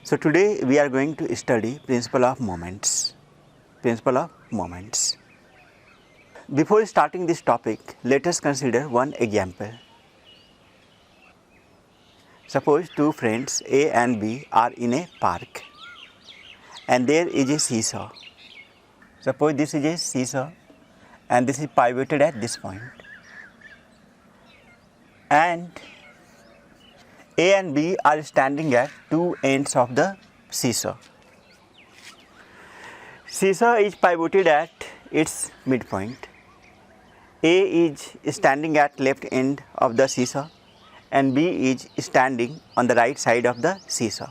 So today we are going to study principle of moments. Principle of moments. Before starting this topic, let us consider one example. Suppose two friends A and B are in a park and there is a seesaw. Suppose this is a seesaw and this is pivoted at this point. And A and B are standing at two ends of the seesaw. Seesaw is pivoted at its midpoint. A is standing at left end of the seesaw and B is standing on the right side of the seesaw.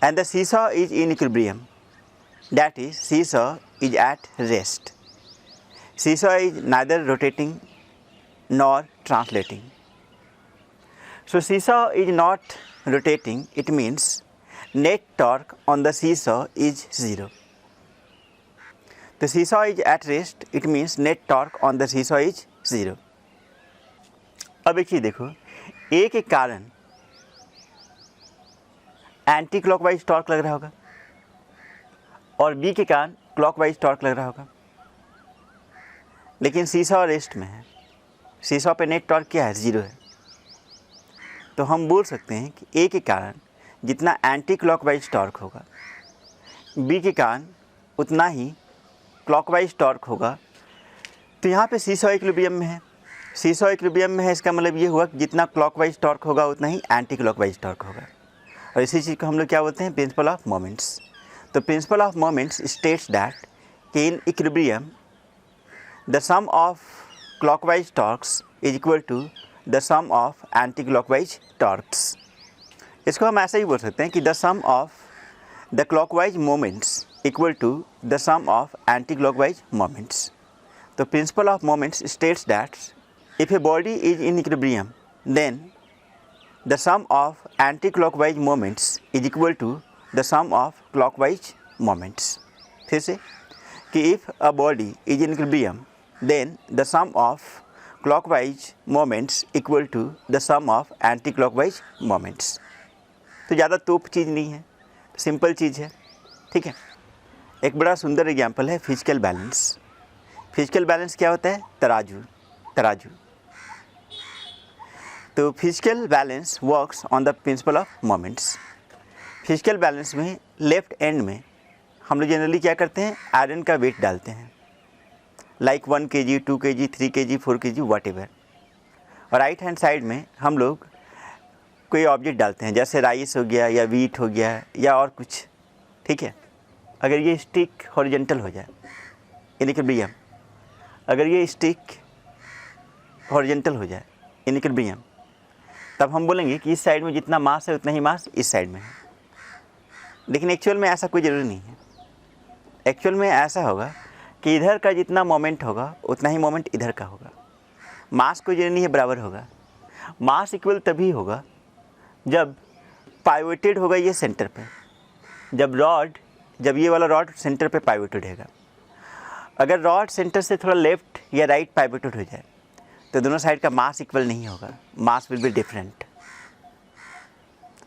And the seesaw is in equilibrium. That is, seesaw is at rest. Seesaw is neither rotating nor translating. So seesaw is not rotating, it means net torque on the seesaw is 0. The seesaw is at rest, it means net torque on the seesaw is 0. अब एक चीज़ देखो, A के कारण anti clockwise torque लग रहा होगा और B के कारण क्लॉकवाइज टॉर्क लग रहा होगा, लेकिन सीसॉ रेस्ट में है। सीसॉ पे नेट टॉर्क क्या है? 0 है। तो हम बोल सकते हैं कि A के कारण जितना एंटी क्लॉकवाइज टॉर्क होगा, B के कारण उतना ही क्लॉकवाइज टॉर्क होगा। तो यहाँ पे सीसॉ इक्विलिब्रियम में है। सीसॉ इक्विलिब्रियम में है, इसका मतलब ये हुआ कि जितना क्लॉकवाइज टॉर्क होगा उतना ही एंटी क्लॉकवाइज टॉर्क होगा। और इसी चीज़ को हम लोग क्या बोलते हैं? Principle of moments. तो principle of moments states that कि in equilibrium the sum of clockwise torques is equal to the sum of anti clockwise torques. इसको हम ऐसा ही बोल सकते हैं कि the sum of the clockwise moments equal to the sum of anti clockwise moments. तो principle of moments states that if a body is in equilibrium, then the sum of anti-clockwise moments is equal to the sum of clockwise moments. फिर से कि if a body is in equilibrium, then the sum of clockwise moments equal to the sum of anti-clockwise moments. तो ज़्यादा तोप चीज़ नहीं है, simple चीज़ है, ठीक है। एक बड़ा सुंदर एग्जाम्पल है फिजिकल बैलेंस। फिजिकल बैलेंस क्या होता है? तराजू। तो physical balance works on the principle of moments. Physical balance में लेफ्ट एंड में हम लोग जनरली क्या करते हैं? आयरन का वेट डालते हैं, like 1 kg, 2 kg, 3 kg, 4 kg, what ever. और राइट हैंड साइड में हम लोग कोई ऑब्जेक्ट डालते हैं, जैसे राइस हो गया या वीट हो गया या और कुछ, ठीक है। अगर ये स्टिक हॉरिजेंटल हो जाए इन इक्विलिब्रियम, अगर ये स्टिक हॉरिजेंटल हो जाए इन इक्विलिब्रियम, तब हम बोलेंगे कि इस साइड में जितना मास है उतना ही मास इस साइड में है। लेकिन एक्चुअल में ऐसा कोई ज़रूरी नहीं है। एक्चुअल में ऐसा होगा कि इधर का जितना मोमेंट होगा उतना ही मोमेंट इधर का होगा। मास कोई ज़रूरी नहीं है बराबर होगा। मास इक्वल तभी होगा जब पाइवोटेड होगा ये सेंटर पे, जब ये वाला रॉड सेंटर पे पाइवोटेड रहेगा। अगर रॉड सेंटर से थोड़ा लेफ्ट या राइट पाइवोटेड हो जाए तो दोनों साइड का मास इक्वल नहीं होगा, मास विल बी डिफरेंट।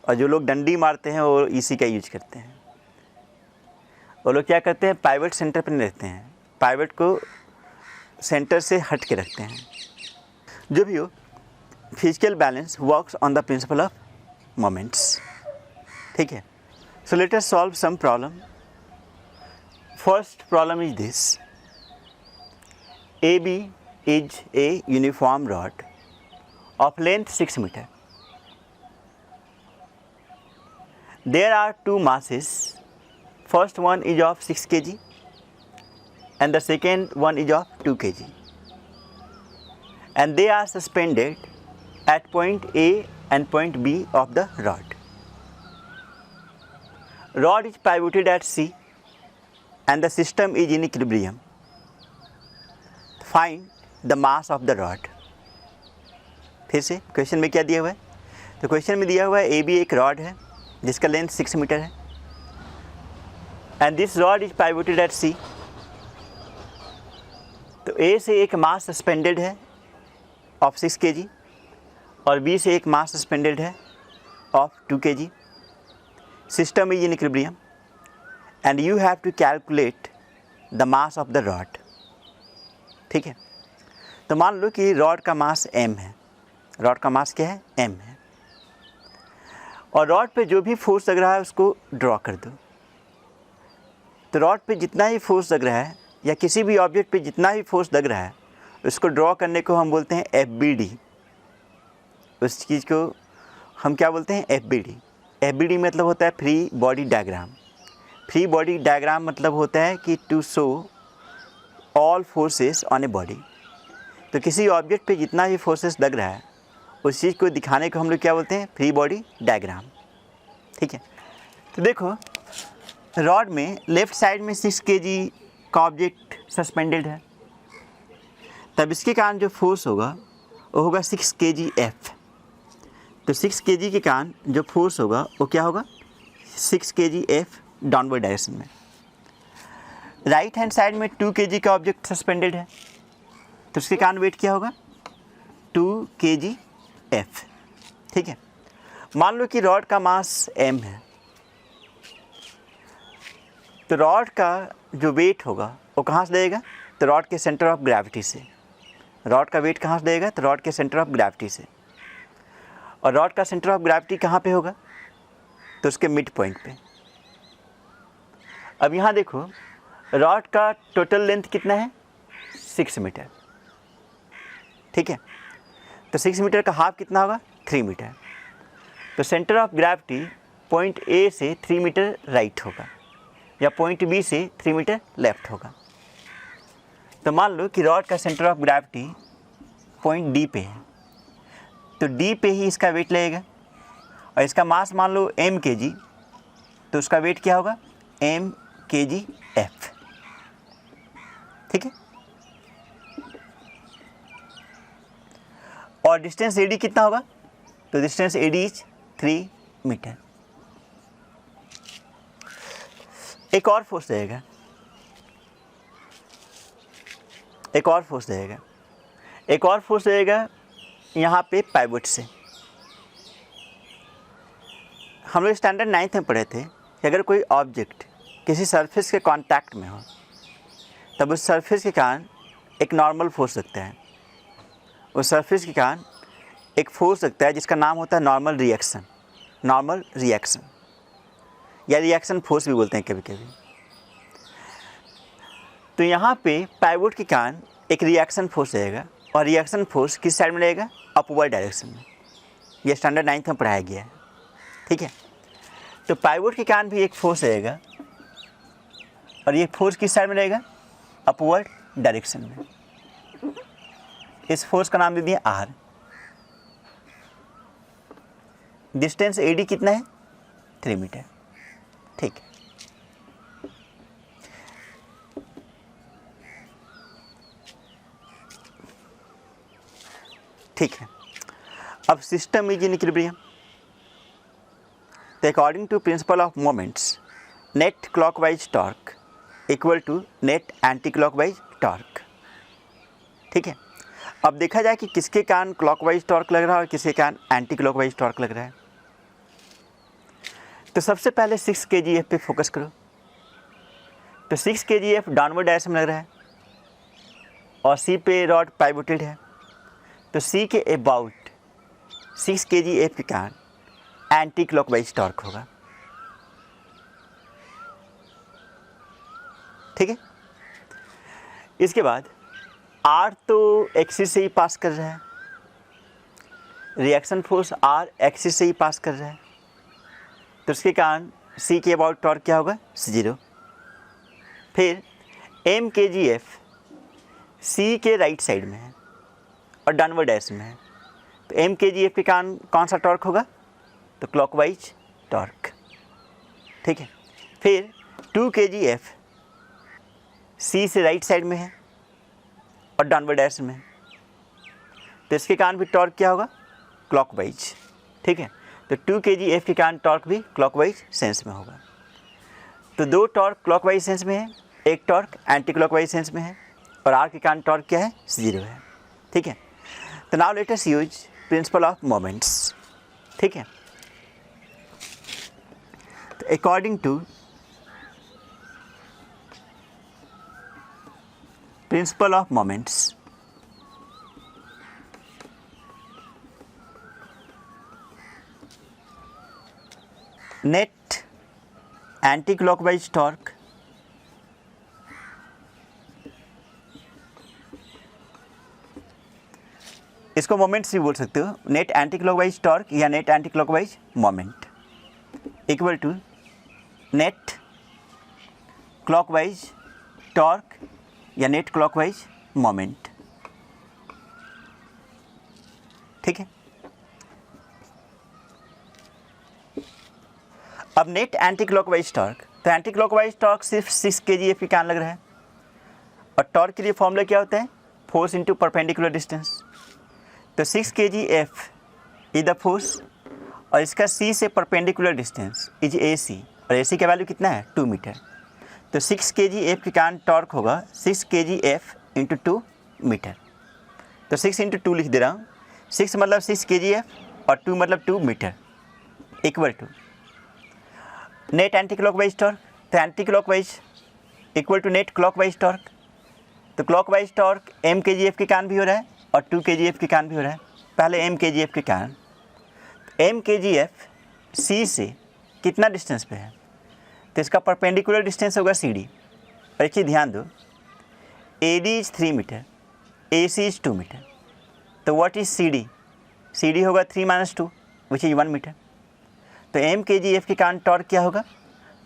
और जो लोग डंडी मारते हैं वो इसी का यूज करते हैं। वो लोग क्या करते हैं? पाइवट सेंटर पर नहीं रखते हैं, पाइवट को सेंटर से हट के रखते हैं। जो भी हो, physical balance works on the principle of moments, ठीक है। So let us solve some problem. First problem is this: AB is a uniform rod of length 6 meter. There are two masses. First one is of 6 kg and the second one is of 2 kg. And they are suspended at point A and point B of the rod. Rod is pivoted at C and the system is in equilibrium. Find the mass of the rod. फिर से question में क्या दिया हुआ है? तो question में दिया हुआ है AB एक रॉड है जिसका लेंथ 6 मीटर है and this rod is pivoted at C तो ए से एक मास सस्पेंडेड है ऑफ 6 kg और बी से एक मास सस्पेंडेड है of 2 kg. System is in equilibrium and you have to calculate the mass of the rod. ठीक है, तो मान लो कि रॉड का मास m है. रॉड का मास क्या है? m है. और रॉड पे जो भी फोर्स लग रहा है उसको ड्रॉ कर दो. तो रॉड पे जितना ही फोर्स लग रहा है या किसी भी ऑब्जेक्ट पे जितना ही फोर्स लग रहा है उसको ड्रॉ करने को हम बोलते हैं FBD. उस चीज़ को हम क्या बोलते हैं? FBD. FBD मतलब होता है free body diagram. Free body diagram मतलब होता है कि to show all forces on a body. तो किसी ऑब्जेक्ट पे जितना भी फोर्सेस लग रहा है उस चीज़ को दिखाने को हम लोग क्या बोलते हैं? Free body diagram. ठीक है, तो देखो रॉड में लेफ़्ट साइड में 6 kg का ऑब्जेक्ट सस्पेंडेड है, तब इसके कारण जो फोर्स होगा वो होगा 6 kg F. तो 6 kg के कारण जो फोर्स होगा वो क्या होगा? 6 kg F डाउनवर्ड डायरेक्शन में. राइट हैंड साइड में 2 kg का ऑब्जेक्ट सस्पेंडेड है, तो उसके कारण वेट क्या होगा? 2 kg F. ठीक है, मान लो कि रॉड का मास m है, तो रॉड का जो वेट होगा वो कहाँ से लगेगा? तो रॉड के सेंटर ऑफ ग्रेविटी से. रॉड का वेट कहाँ से लगेगा? तो रॉड के सेंटर ऑफ ग्रेविटी से. और रॉड का सेंटर ऑफ ग्रेविटी कहाँ पे होगा? तो उसके मिड पॉइंट पे. अब यहाँ देखो रॉड का टोटल लेंथ कितना है? 6 मीटर. ठीक है, तो 6 मीटर का हाफ कितना होगा? 3 मीटर. तो centre of gravity point A से 3 मीटर राइट होगा या पॉइंट B से 3 मीटर लेफ्ट होगा. तो मान लो कि रॉड का centre of gravity point D पे है, तो D पे ही इसका वेट लगेगा और इसका मास मान लो m kg, तो उसका वेट क्या होगा? m kg F. ठीक है, और डिस्टेंस AD कितना होगा? तो डिस्टेंस AD इज 3 मीटर. एक और फोर्स रहेगा, एक और फोर्स रहेगा, एक और फोर्स रहेगा यहाँ पे पाइवट से. हम लोग स्टैंडर्ड 9th में पढ़े थे कि अगर कोई ऑब्जेक्ट किसी सरफेस के कांटेक्ट में हो तब उस सरफेस के कारण एक नॉर्मल फोर्स लगता है. उस सरफेस के कारण एक फोर्स लगता है जिसका नाम होता है नॉर्मल रिएक्शन. नॉर्मल रिएक्शन या रिएक्शन फोर्स भी बोलते हैं कभी कभी. तो यहाँ पे पाइवोट के कारण एक रिएक्शन फोर्स रहेगा और रिएक्शन फोर्स किस साइड में रहेगा? अपवर्ड डायरेक्शन में. ये स्टैंडर्ड 9th में पढ़ाया गया है. ठीक है, तो पाइवोट के कारण भी एक फोर्स रहेगा और ये फोर्स किस साइड में रहेगा? अपवर्ड डायरेक्शन में. इस फोर्स का नाम दे दिया R. डिस्टेंस AD कितना है? 3 मीटर. ठीक है, ठीक है. अब सिस्टम इज इन इक्विलिब्रियम. तो according to principle of moments net clockwise torque equal to net anti clockwise torque. ठीक है, अब देखा जाए कि किसके कारण क्लॉकवाइज टॉर्क लग रहा है और किसके कारण एंटी क्लॉकवाइज टॉर्क लग रहा है. तो सबसे पहले 6 kg F पे फोकस करो. तो 6 kg F डाउनवर्ड डायरेक्शन में लग रहा है और C पे रॉड पाइवोटेड है. तो C के अबाउट 6 kg F के कारण एंटी क्लॉकवाइज टॉर्क होगा. ठीक है, इसके बाद R तो एक्सिस से ही पास कर रहा है, रिएक्शन फोर्स R एक्सिस से ही पास कर रहा है, तो उसके कारण C के अबाउट टॉर्क क्या होगा? 0. फिर m kg F C के राइट साइड में है और डाउनवर्ड डायरेक्शन में है, तो m kg F के कारण कौन सा टॉर्क होगा? तो क्लॉकवाइज टॉर्क. ठीक है, फिर 2 kg F C से राइट साइड में है और डाउनवर्ड डायरेक्शन में है, तो इसके कारण भी टॉर्क क्या होगा? क्लॉकवाइज. ठीक है, तो 2 kg F के कारण टॉर्क भी क्लॉकवाइज सेंस में होगा. तो 2 टॉर्क क्लॉकवाइज सेंस में है, एक टॉर्क एंटी क्लॉकवाइज सेंस में है. और आर के कारण टॉर्क क्या है, 0 है। ठीक है, तो now let us use principle of moments. ठीक है, तो according to principle of moments, net anti clockwise torque इसको मोमेंट्स भी बोल सकते हो, नेट एंटी क्लॉकवाइज टॉर्क या net anti clockwise moment equal to net clockwise torque या नेट क्लॉकवाइज मोमेंट। ठीक है, अब नेट एंटी क्लॉकवाइज टॉर्क, तो एंटी क्लॉकवाइज टॉर्क सिर्फ 6 kgf के कारण लग रहा है, और टॉर्क के लिए फॉर्मूला क्या होता है, फोर्स इंटू परपेंडिकुलर डिस्टेंस। तो 6 kgf इज द फोर्स, और इसका C से परपेंडिकुलर डिस्टेंस इज AC, और AC का वैल्यू कितना है, 2 मीटर। तो 6 kgf के कारण टॉर्क होगा 6 kgf इंटू 2 मीटर। तो 6 इंटू 2 लिख दे रहा हूँ, 6 मतलब 6 kgf और 2 मतलब 2 metre equal to net anti clockwise torque. तो anti clockwise equal to net clockwise torque. तो क्लॉकवाइज टॉर्क m kgf के कारण भी हो रहा है और 2 kgf के कारण भी हो रहा है। पहले m kgf के कारण, m kgf C से कितना डिस्टेंस पे है, तो इसका परपेंडिकुलर डिस्टेंस होगा CD। और एक चीज़ ध्यान दो, AD is 3 metre, AC is 2 metre. तो व्हाट इज CD? CD होगा 3 - 2 विच इज 1 मीटर। तो m kgf के कारण टॉर्क क्या होगा,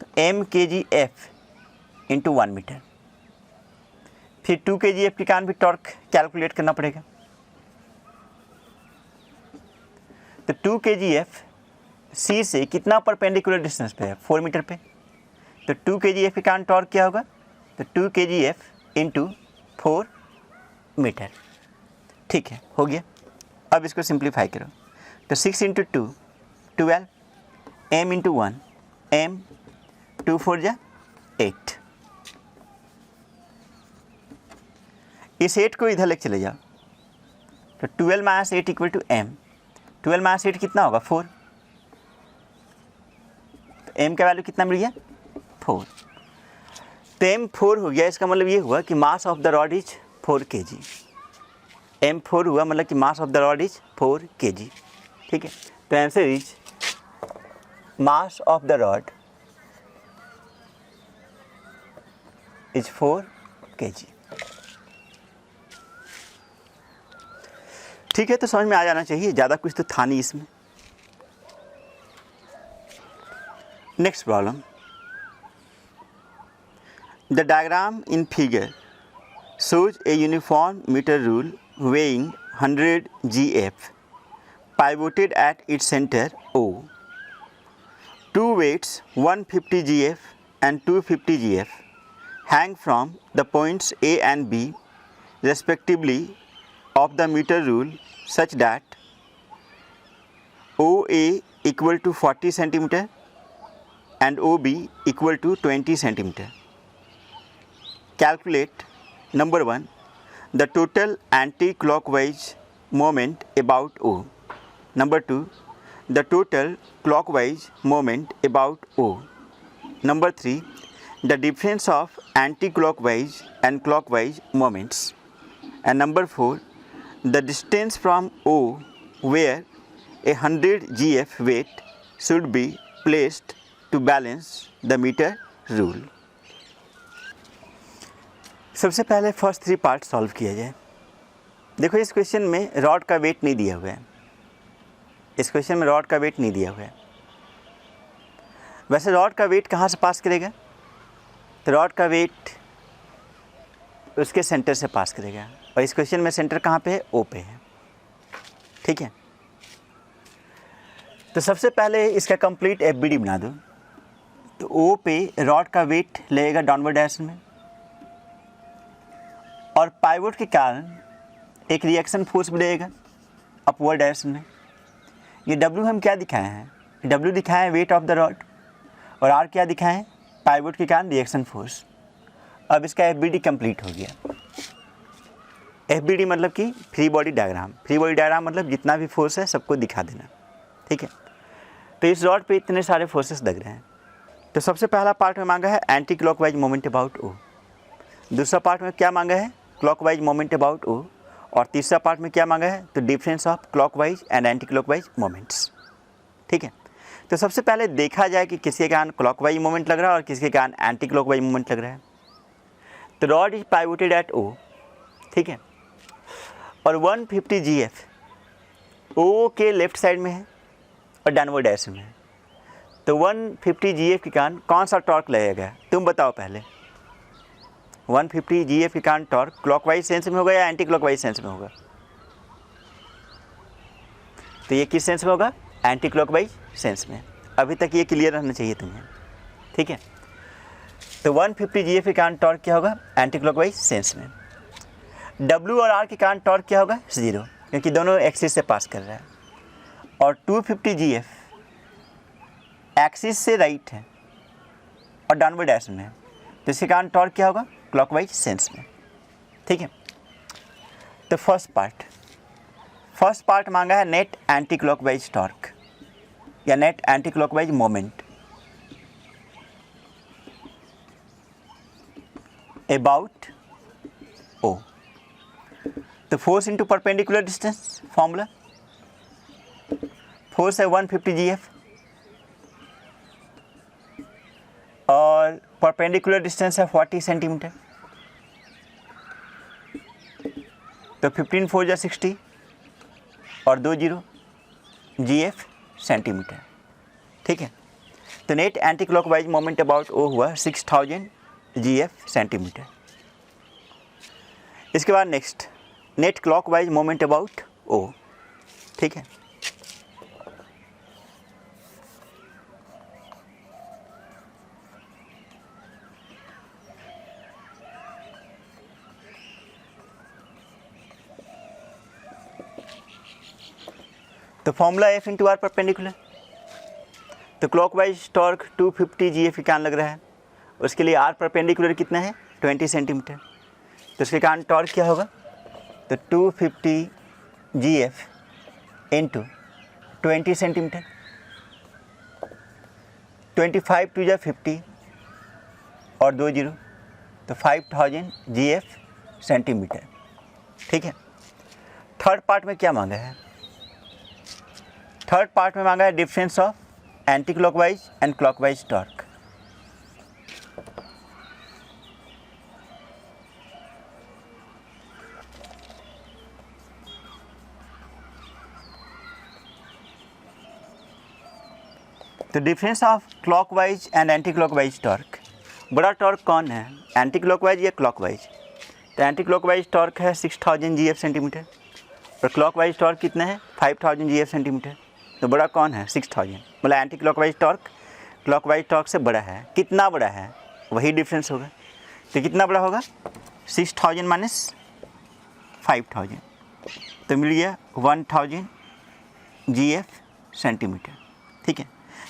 तो m kgf इंटू 1 मीटर। फिर 2 kgf के कारण भी टॉर्क कैलकुलेट करना पड़ेगा। तो 2 kgf C से कितना परपेंडिकुलर डिस्टेंस पे है, 4 मीटर पे। तो 2 kgf के कारण टॉर्क क्या होगा, तो 2 kgf इंटू 4 मीटर। ठीक है, हो गया। अब इसको सिंप्लीफाई करो, तो 6 इंटू 2 12, m इंटू 1 m, 2 4 जा 8। इस 8 को इधर लेके चले जाओ, तो 12 - 8 इक्वल टू m। 12 - 8 कितना होगा, 4। तो m का वैल्यू कितना मिल गया, 4। तो m 4 हो गया, इसका मतलब ये हुआ कि मास of the rod is 4 kg। m 4 हुआ मतलब कि मास of the rod is 4 kg। ठीक है, तो answer is mass of the rod is 4 kg। ठीक है, तो समझ में आ जाना चाहिए, ज़्यादा कुछ तो था नहीं इसमें। Next problem, the diagram in figure shows a uniform meter rule weighing 100 gf pivoted at its center O. Two weights 150 gf and 250 gf hang from the points A and B respectively of the meter rule such that OA equal to 40 centimeter and OB equal to 20 centimeter. Calculate number 1, the total anti-clockwise moment about O. Number 2, the total clockwise moment about O. Number 3, the difference of anti-clockwise and clockwise moments. And number 4, the distance from O where a 100 gf weight should be placed to balance the meter rule. सबसे पहले first 3 part solve किया जाए। देखो, इस question में rod का wait नहीं दिया हुआ है, इस क्वेश्चन में रॉड का वेट नहीं दिया हुआ है। वैसे रॉड का वेट कहाँ से पास करेगा, तो रॉड का वेट उसके सेंटर से पास करेगा, और इस क्वेश्चन में सेंटर कहाँ पे है, ओ पे है। ठीक है, तो सबसे पहले इसका कंप्लीट एफबीडी बना दो। तो ओ पे रॉड का वेट लगेगा डाउनवर्ड डायरेक्शन में, और पाइवोट के कारण एक रिएक्शन फोर्स मिलेगा अपवर्ड डायरेक्शन में। ये W हम क्या दिखाए हैं, W दिखाए हैं वेट ऑफ द रॉड, और R क्या दिखाए हैं, पाइवोट के कारण रिएक्शन फोर्स। अब इसका एफबीडी कंप्लीट हो गया। FBD मतलब कि free body diagram. Free body diagram मतलब जितना भी फोर्स है सबको दिखा देना, ठीक है। तो इस रॉड पे इतने सारे फोर्सेस लग रहे हैं। तो सबसे पहला पार्ट में मांगा है एंटी क्लॉकवाइज मोमेंट अबाउट ओ। दूसरा पार्ट में क्या मांगा है, क्लॉकवाइज मोमेंट अबाउट ओ। और तीसरा पार्ट में क्या मांगा है, तो difference of clockwise and anti clockwise moments, ठीक है। तो सबसे पहले देखा जाए कि किसके कारण क्लॉकवाइज मोमेंट लग रहा है और किसके कारण एंटी क्लॉकवाइज मोमेंट लग रहा है। तो रॉड इज पाइवोटेड एट ओ, ठीक है, और 150 GF ओ के लेफ्ट साइड में है और डाउनवर्ड डायरेक्शन में है। तो 150 GF के कारण कौन सा टॉर्क लगेगा, तुम बताओ पहले। 150 GF के कारण टॉर्क क्लॉकवाइज सेंस में होगा या एंटी क्लॉकवाइज सेंस में होगा? तो ये किस सेंस में होगा, एंटी क्लॉकवाइज सेंस में। अभी तक ये क्लियर रहना चाहिए तुम्हें, ठीक है। तो 150 GF के कारण टॉर्क क्या होगा, एंटी क्लॉकवाइज सेंस में। W और R के कारण टॉर्क क्या होगा, 0, क्योंकि दोनों एक्सिस से पास कर रहा है। और 250 GF एक्सिस से राइट है और डाउनवर्ड डायरेक्शन में है, तो इसके कारण टॉर्क क्या होगा, क्लॉकवाइज सेंस में, ठीक है। तो फर्स्ट पार्ट मांगा है नेट एंटी क्लॉकवाइज टॉर्क या net anti clockwise moment about O. तो force into perpendicular distance, formula force है 150 GF और परपेंडिकुलर डिस्टेंस है 40 सेंटीमीटर। तो 15 4 जा 60 और 2 0 GF सेंटीमीटर, ठीक है। तो net anti clockwise moment about O हुआ 6000 GF सेंटीमीटर। इसके बाद next net clockwise moment about O, ठीक है। तो formula F into R perpendicular. तो क्लॉकवाइज टॉर्क 250 GF के कारण लग रहा है, उसके लिए आर परपेंडिकुलर कितना है, 20 सेंटीमीटर। तो इसके कारण टॉर्क क्या होगा, तो 250 GF इंटू 20 सेंटीमीटर। 25 2 जा 50 और 2 0, तो 5000 GF सेंटीमीटर, ठीक है। थर्ड पार्ट में क्या मांगा है, थर्ड पार्ट में मांगा है difference of anti clockwise and clockwise torque. तो difference of clockwise and anti clockwise torque, बड़ा टॉर्क कौन है, एंटी क्लॉकवाइज या क्लॉकवाइज? तो एंटी क्लॉकवाइज टॉर्क है 6000 GF सेंटीमीटर और क्लॉकवाइज टॉर्क कितना है, 5000 GF सेंटीमीटर। तो बड़ा कौन है, 6000, मतलब anti clockwise torque clockwise torque से बड़ा है। कितना बड़ा है, वही डिफरेंस होगा। तो कितना बड़ा होगा, 6000 माइनस 5000, तो मिल गया 1000 GF सेंटीमीटर, ठीक है।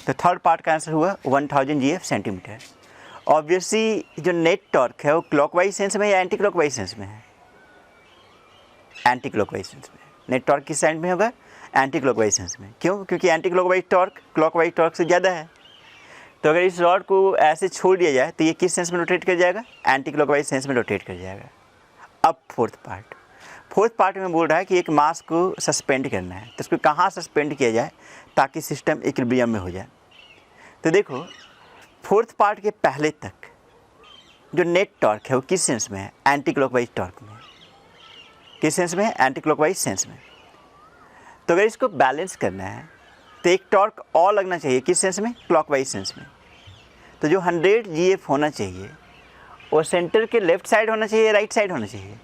तो थर्ड पार्ट का आंसर हुआ 1000 GF सेंटीमीटर। ऑब्वियसली जो नेट टॉर्क है वो क्लॉकवाइज सेंस में या एंटी क्लॉकवाइज सेंस में है, एंटी क्लॉकवाइज सेंस में। नेट टॉर्क किस साइड में होगा, एंटी क्लॉकवाइज सेंस में। क्यों, क्योंकि anti clockwise torque clockwise torque से ज़्यादा है। तो अगर इस रॉड को ऐसे छोड़ दिया जाए तो ये किस सेंस में रोटेट कर जाएगा, एंटी क्लॉकवाइज सेंस में रोटेट कर जाएगा। अब फोर्थ पार्ट में बोल रहा है कि एक मास को सस्पेंड करना है, तो उसको कहाँ सस्पेंड किया जाए ताकि सिस्टम इक्विलिब्रियम में हो जाए। तो देखो फोर्थ पार्ट के पहले तक जो नेट टॉर्क है वो किस सेंस में है, एंटी क्लॉकवाइज टॉर्क में। किस सेंस में है, एंटी क्लॉकवाइज सेंस में। तो अगर इसको बैलेंस करना है तो एक टॉर्क और लगना चाहिए, किस सेंस में, क्लॉकवाइज सेंस में। तो जो 100 GF होना चाहिए वो सेंटर के लेफ्ट साइड होना चाहिए, राइट साइड होना चाहिए।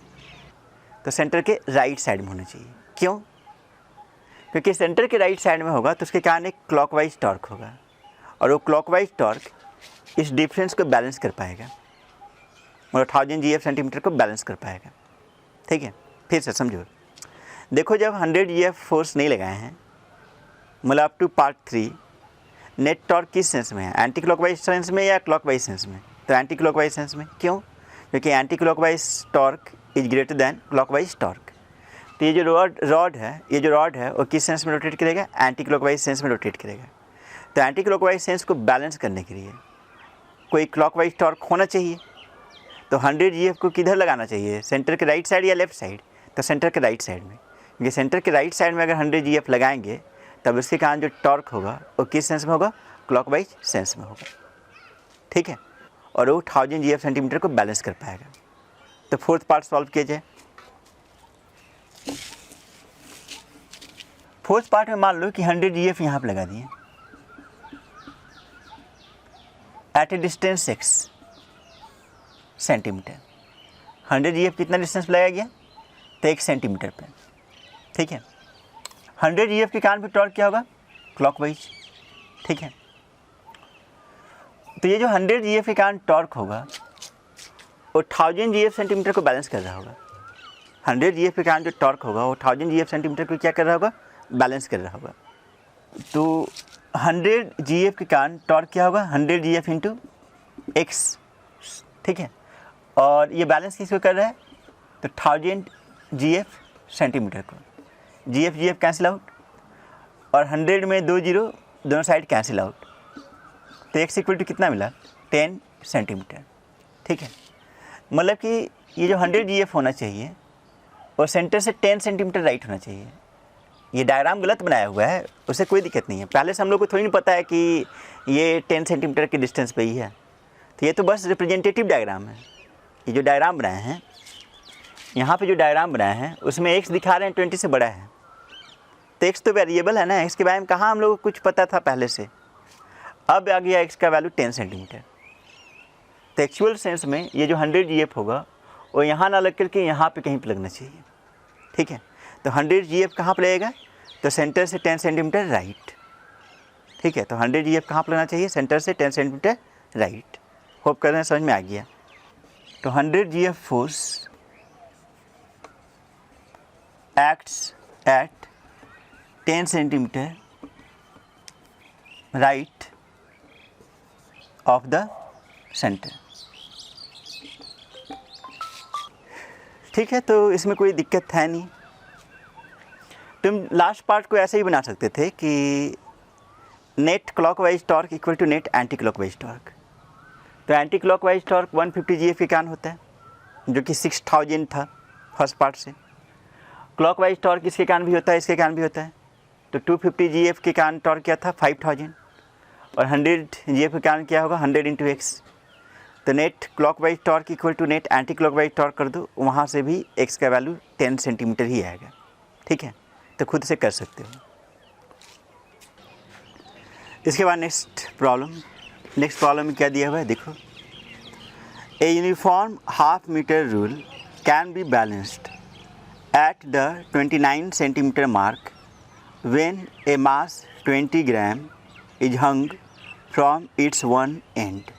तो सेंटर के राइट साइड में होना चाहिए। क्यों, क्योंकि सेंटर के राइट साइड में होगा तो उसके कारण एक क्लॉकवाइज टॉर्क होगा और वो क्लॉकवाइज टॉर्क इस डिफरेंस को बैलेंस कर पाएगा, मतलब 1000 GF सेंटीमीटर को बैलेंस कर पाएगा, ठीक है। फिर से समझो, देखो जब 100 GF फोर्स नहीं लगाए हैं, मतलब up to part 3 net torque किस सेंस में है, एंटी क्लॉकवाइज सेंस में या क्लॉकवाइज सेंस में? तो एंटी क्लॉकवाइज सेंस में। क्यों, क्योंकि anti clockwise torque is greater than clockwise torque. तो ये जो रॉड है वो किस सेंस में रोटेट करेगा? एंटी क्लॉकवाइज सेंस में रोटेट करेगा। तो एंटी क्लॉकवाइज सेंस को बैलेंस करने के लिए कोई क्लॉकवाइज टॉर्क होना चाहिए। तो 100 GF को किधर लगाना चाहिए? सेंटर के राइट साइड या लेफ्ट साइड? तो सेंटर के राइट साइड में, क्योंकि सेंटर के राइट साइड में अगर 100 GF लगाएंगे तब उसके कारण जो टॉर्क होगा वो किस सेंस में होगा? क्लॉकवाइज सेंस में होगा। ठीक है, और वो 1000 GF सेंटीमीटर को बैलेंस कर पाएगा। तो फोर्थ पार्ट सॉल्व किया जाए। फोर्थ पार्ट में मान लो कि 100 GF यहाँ पर लगा दिए at a distance 6 centimetre. 100 GF कितना डिस्टेंस लगाया गया? तो 1 सेंटीमीटर पे। ठीक है, 100 GF के कारण भी टॉर्क क्या होगा? क्लॉकवाइज। ठीक है, तो ये जो 100 GF के कारण टॉर्क होगा वो 1000 GF सेंटीमीटर को बैलेंस कर रहा होगा। 100 GF के कारण जो टॉर्क होगा वो 1000 GF सेंटीमीटर को क्या कर रहा होगा? बैलेंस कर रहा होगा। तो 100 GF के कारण टॉर्क क्या होगा? 100 GF इंटू एक्स। ठीक है, और ये बैलेंस किसको कर रहा है? तो 1000 GF सेंटीमीटर को। GF कैंसिल आउट, और 100 में 2 0 दोनों साइड कैंसिल आउट। तो एक्स इक्वल टू कितना मिला? 10 सेंटीमीटर। ठीक है, मतलब कि ये जो 100 GF होना चाहिए और सेंटर से 10 सेंटीमीटर राइट होना चाहिए। ये डायग्राम गलत बनाया हुआ है, उससे कोई दिक्कत नहीं है। पहले से हम लोग को थोड़ी नहीं पता है कि ये 10 सेंटीमीटर के डिस्टेंस पे ही है। तो ये तो बस रिप्रेजेंटेटिव डायग्राम है। ये जो डायग्राम बनाए हैं, यहाँ पे जो डायग्राम बनाए हैं उसमें एक्स दिखा रहे हैं 20 से बड़ा है। तो एक्स तो वेरिएबल है ना, एक्स के बारे में कहाँ हम लोग को कुछ पता था पहले से। अब आ गया एक्स का वैल्यू 10 सेंटीमीटर। तो एक्चुअल सेंस में ये जो 100 GF होगा वो यहाँ ना लग करके यहाँ पे कहीं पे लगना चाहिए। ठीक है, तो 100 GF कहाँ पे लगेगा? तो सेंटर से 10 सेंटीमीटर राइट। ठीक है, तो 100 GF कहाँ पे लगना चाहिए? सेंटर से 10 सेंटीमीटर राइट। होप कर रहे हैं समझ में आ गया। तो 100 GF force acts at 10 centimetre right of the centre. ठीक है, तो इसमें कोई दिक्कत है नहीं। तुम लास्ट पार्ट को ऐसे ही बना सकते थे कि net clockwise torque equal to net anti clockwise torque. तो एंटी क्लॉकवाइज टॉर्क 150 GF के कारण होता है, जो कि 6000 था फर्स्ट पार्ट से। क्लॉकवाइज टॉर्क इसके कारण भी होता है, इसके कारण भी होता है। तो 250 GF के कारण टॉर्क क्या था? 5000। और 100 GF के कारण क्या होगा? 100 इंटू एक्स। तो net clockwise torque equal to net anti clockwise torque कर दो, वहाँ से भी एक्स का वैल्यू 10 सेंटीमीटर ही आएगा। ठीक है, तो खुद से कर सकते हो। इसके बाद नेक्स्ट प्रॉब्लम में क्या दिया हुआ है देखो। A uniform half metre rule can be balanced at the 29 centimeter mark when a mass 20 gram is hung from its one end.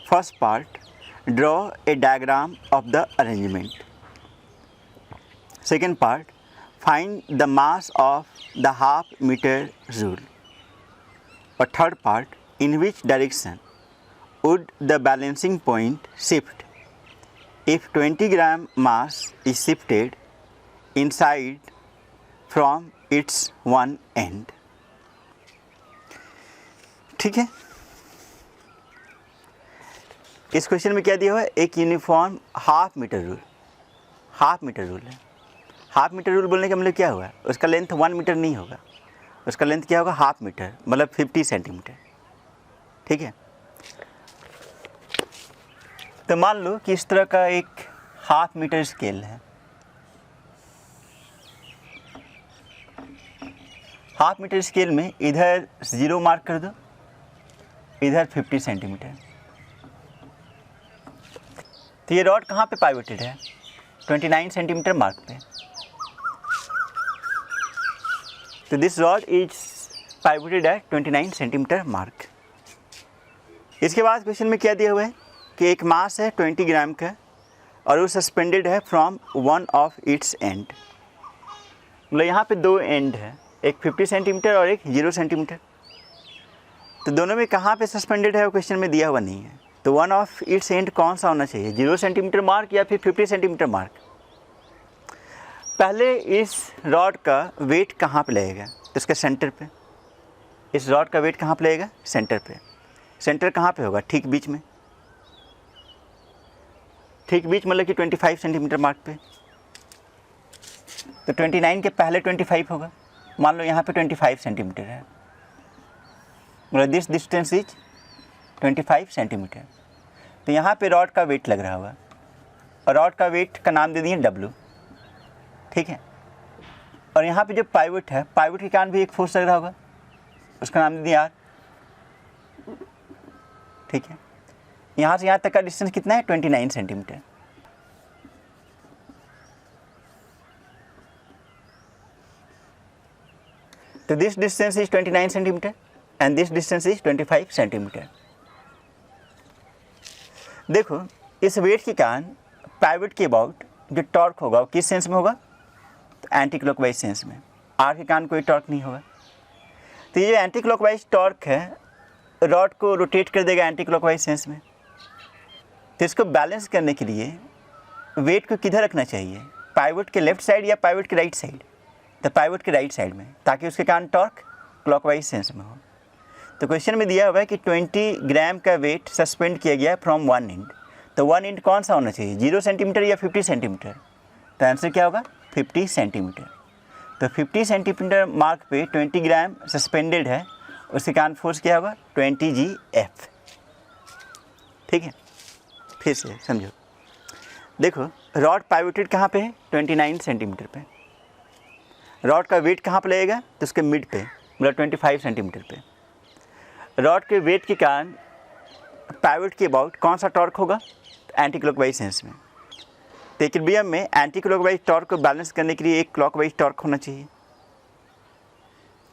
First part, draw a diagram of the arrangement. Second part, find the mass of the half meter rule. Or third part, in which direction would the balancing point shift if 20 gram mass is shifted inside from its one end. ठीक है, इस question में क्या दिया हुआ है? एक uniform half metre rule है। हाफ मीटर रूल बोलने का मतलब क्या हुआ? उसका लेंथ 1 मीटर नहीं होगा, उसका लेंथ क्या होगा? हाफ मीटर, मतलब 50 सेंटीमीटर। ठीक है, तो मान लो कि इस तरह का एक हाफ मीटर स्केल है। हाफ मीटर स्केल में इधर 0 मार्क कर दो, इधर 50 सेंटीमीटर। तो ये रॉड कहाँ पे पाइवोटेड है? 29 सेंटीमीटर मार्क पे। तो this rod is pivoted at 29 centimetre mark. इसके बाद क्वेश्चन में क्या दिया हुआ है कि एक मास है 20 ग्राम का और वो सस्पेंडेड है from one of its and. मतलब यहाँ पे 2 एंड है, एक 50 सेंटीमीटर और एक 0 सेंटीमीटर। तो दोनों में कहाँ पे सस्पेंडेड है वो क्वेश्चन में दिया हुआ नहीं है। तो वन ऑफ इट्स एंड कौन सा होना चाहिए, 0 सेंटीमीटर मार्क या फिर 50 सेंटीमीटर मार्क। पहले इस रॉड का वेट कहाँ पे लगेगा, तो इसके सेंटर पे। इस रॉड का वेट कहाँ पे लगेगा, सेंटर पे। सेंटर कहाँ पे होगा, ठीक बीच में। ठीक बीच मतलब कि 25 सेंटीमीटर मार्क पे। तो 29 के पहले 25 होगा। मान लो यहाँ पे 25 सेंटीमीटर है, मतलब दिस डिस्टेंस इज 25 सेंटीमीटर। तो यहाँ पे रॉड का वेट लग रहा होगा और रॉड का वेट का नाम दे दिए W, ठीक है। और यहाँ पे जो पाइवट है, पाइवट के कारण भी एक फोर्स लग रहा होगा, उसका नाम दे दिए R, ठीक है। यहाँ से यहाँ तक का डिस्टेंस कितना है, 29 सेंटीमीटर। तो this distance is 29 centimetre and this distance is 25 centimetre. देखो इस वेट के कारण पाइवट के अबाउट जो टॉर्क होगा वो किस सेंस में होगा, तो एंटी क्लॉकवाइज सेंस में। आर के कारण कोई टॉर्क नहीं होगा। तो ये जो एंटी क्लॉकवाइज टॉर्क है रॉड को रोटेट कर देगा एंटी क्लॉकवाइज सेंस में। तो इसको बैलेंस करने के लिए वेट को किधर रखना चाहिए, पाइवट के लेफ्ट साइड या पाइवट के राइट साइड, तो पाइवट के राइट साइड में, ताकि उसके कारण टॉर्क क्लॉकवाइज सेंस में हो। तो क्वेश्चन में दिया हुआ है कि 20 ग्राम का वेट सस्पेंड किया गया फ्रॉम वन एंड। तो वन एंड कौन सा होना चाहिए, 0 सेंटीमीटर या 50 सेंटीमीटर। तो आंसर क्या होगा, 50 सेंटीमीटर। तो 50 सेंटीमीटर मार्क पे 20 ग्राम सस्पेंडेड है, उसके कारण फोर्स क्या होगा, 20 Gf, ठीक है। फिर से समझो, देखो रॉड पाइवोटेड कहाँ पे है, 29 सेंटीमीटर पे। रॉड का वेट कहाँ पे लगेगा, तो उसके मिड पे, मतलब 25 सेंटीमीटर पे। रॉड के वेट के कारण पाइवट के अबाउट कौन सा टॉर्क होगा, एंटी क्लॉकवाइज सेंस में। तो इक्विलिब्रियम में एंटी क्लॉकवाइज टॉर्क को बैलेंस करने के लिए एक क्लॉकवाइज टॉर्क होना चाहिए।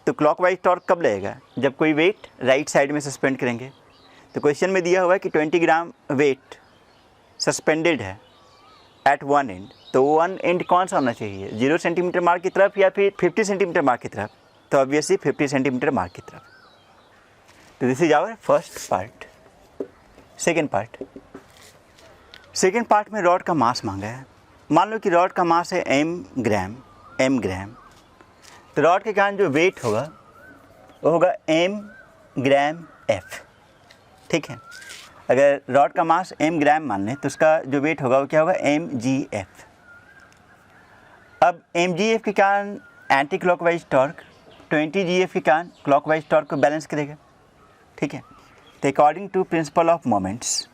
तो क्लॉकवाइज टॉर्क कब लगेगा, जब कोई वेट राइट साइड में सस्पेंड करेंगे। तो क्वेश्चन में दिया हुआ है कि 20 ग्राम वेट सस्पेंडेड है एट वन एंड। तो वन एंड कौन सा होना चाहिए, 0 सेंटीमीटर मार्क की तरफ या फिर 50 सेंटीमीटर मार्क की तरफ। तो ऑब्वियसली 50 सेंटीमीटर मार्क की तरफ। तो this is our first part. Second part, second part में रॉड का मास मांगा है। मान लो कि रॉड का मास है m ग्राम। तो रॉड के कारण जो वेट होगा वो होगा m ग्राम F, ठीक है। अगर रॉड का मास m ग्राम मान लें तो उसका जो वेट होगा वो क्या होगा, mgf। अब mgf के कारण एंटी क्लॉकवाइज टॉर्क 20 gf के कारण क्लॉकवाइज टॉर्क को बैलेंस करेगा, ठीक है। तो according to principle of moments,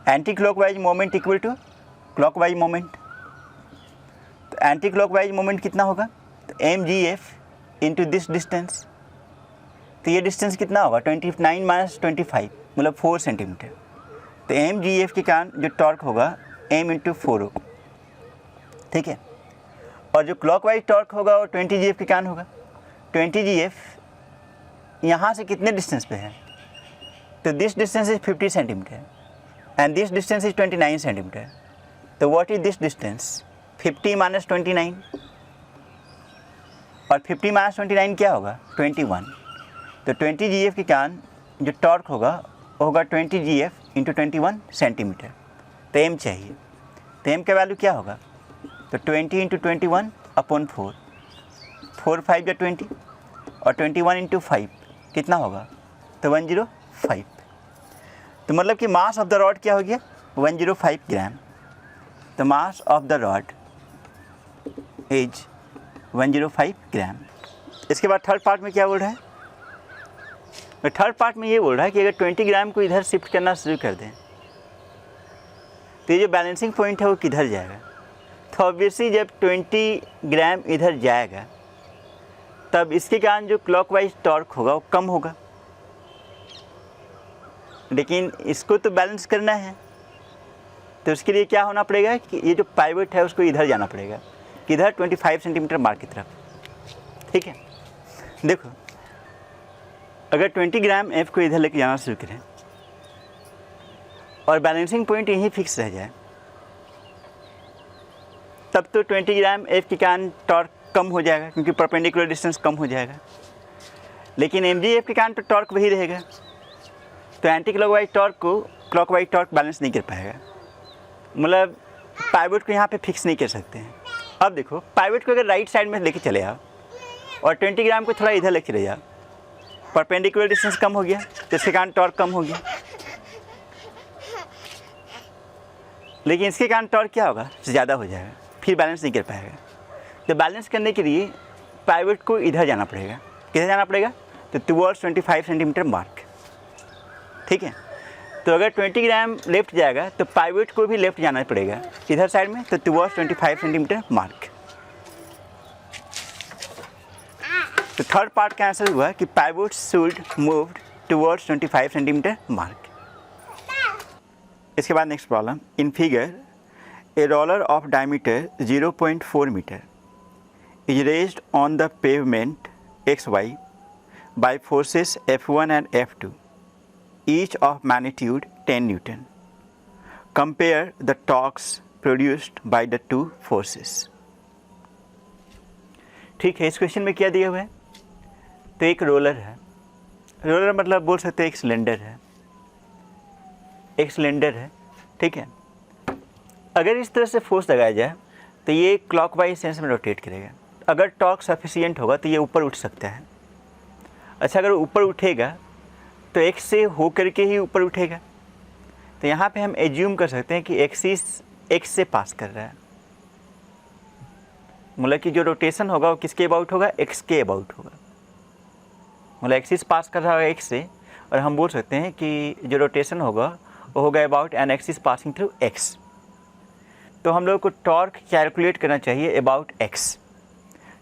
anti clockwise moment equal to clockwise moment. तो एंटी क्लॉकवाइज मोमेंट कितना होगा, तो mgf इंटू दिस डिस्टेंस। तो ये डिस्टेंस कितना होगा, 29 माइनस 25 मतलब 4 सेंटीमीटर। तो mgf के कारण जो टॉर्क होगा m इंटू 4 होगा, ठीक है। और जो क्लॉकवाइज टॉर्क होगा वो 20 gf के कारण होगा। 20 gf यहाँ से कितने डिस्टेंस पे है, तो this distance is 50 centimetre and this distance is 29 centimetre. तो what is this distance, 50 minus 29, और 50 माइनस 29 क्या होगा, 21। तो 20 gf के कारण जो टॉर्क होगा वो होगा 20 gf इंटू 21 सेंटीमीटर। तो m चाहिए, तो m का वैल्यू क्या होगा, तो 20 इंटू 21 अपॉन 4, 4 5 या 20, और 21 इंटू 5 कितना होगा, तो 105। तो मतलब कि मास ऑफ द रॉड क्या हो गया, 105 ग्राम। तो मास ऑफ द रॉड इज 105 ग्राम। इसके बाद थर्ड पार्ट में क्या बोल रहा है, तो थर्ड पार्ट में ये बोल रहा है कि अगर 20 ग्राम को इधर शिफ्ट करना शुरू कर दें तो ये जो बैलेंसिंग पॉइंट है वो किधर जाएगा। तो ऑब्वियसली जब 20 ग्राम इधर जाएगा तब इसके कारण जो क्लॉकवाइज टॉर्क होगा वो कम होगा, लेकिन इसको तो बैलेंस करना है। तो उसके लिए क्या होना पड़ेगा कि ये जो पाइवट है उसको इधर जाना पड़ेगा, किधर, 25 सेंटीमीटर मार्क की तरफ, ठीक है। देखो अगर 20 ग्राम F को इधर लेके जाना शुरू करें और बैलेंसिंग पॉइंट यहीं फिक्स रह जाए, तब तो 20 ग्राम F के कारण टॉर्क कम हो जाएगा क्योंकि परपेंडिकुलर डिस्टेंस कम हो जाएगा, लेकिन MGF के कारण तो टॉर्क वही रहेगा, तो एंटी क्लॉकवाइज टॉर्क को क्लॉकवाइज टॉर्क बैलेंस नहीं कर पाएगा। मतलब पाइवट को यहाँ पे फिक्स नहीं कर सकते हैं। अब देखो पाइवट को अगर राइट साइड में लेके चले आओ और 20 ग्राम को थोड़ा इधर लेके चले जाओ, परपेंडिकुलर डिस्टेंस कम हो गया तो इसके कारण टॉर्क कम हो गया, लेकिन इसके कारण टॉर्क क्या होगा, ज़्यादा हो जाएगा, फिर बैलेंस नहीं कर पाएगा। तो बैलेंस करने के लिए पाइवट को इधर जाना पड़ेगा, किधर जाना पड़ेगा, तो टुवर्ड्स 25 सेंटीमीटर मार्क, ठीक है। तो अगर 20 ग्राम लेफ्ट जाएगा तो पाइवट को भी लेफ्ट जाना पड़ेगा इधर साइड में, तो टुवर्ड्स 25 सेंटीमीटर मार्क। तो थर्ड पार्ट का आंसर हुआ कि pivot should move towards 25 centimetre mark. इसके बाद next problem, in figure a roller of diameter 0.4 metre is raised on the pavement XY by forces F1 and F2, each of magnitude 10 Newton. Compare the torques produced by the two forces. ठीक है, इस question में क्या दिया हुआ है, तो एक रोलर है, रोलर मतलब बोल सकते हैं एक सिलेंडर है, एक सिलेंडर है, ठीक है। अगर इस तरह से फोर्स लगाया जाए तो ये क्लॉकवाइज सेंस में रोटेट करेगा। अगर टॉर्क सफिशिएंट होगा तो ये ऊपर उठ सकता है। अच्छा, अगर ऊपर उठेगा तो एक्स से हो करके ही ऊपर उठेगा, तो यहाँ पे हम एज्यूम कर सकते हैं कि एक्सिस एक्स से पास कर रहा है, मतलब कि जो रोटेशन होगा वो किसके अबाउट होगा, एक्स के अबाउट होगा। मतलब एक्सिस पास कर रहा होगा एक्स से, और हम बोल सकते हैं कि जो रोटेशन होगा वो होगा about an axis passing through x. तो हम लोग को टॉर्क कैलकुलेट करना चाहिए अबाउट एक्स,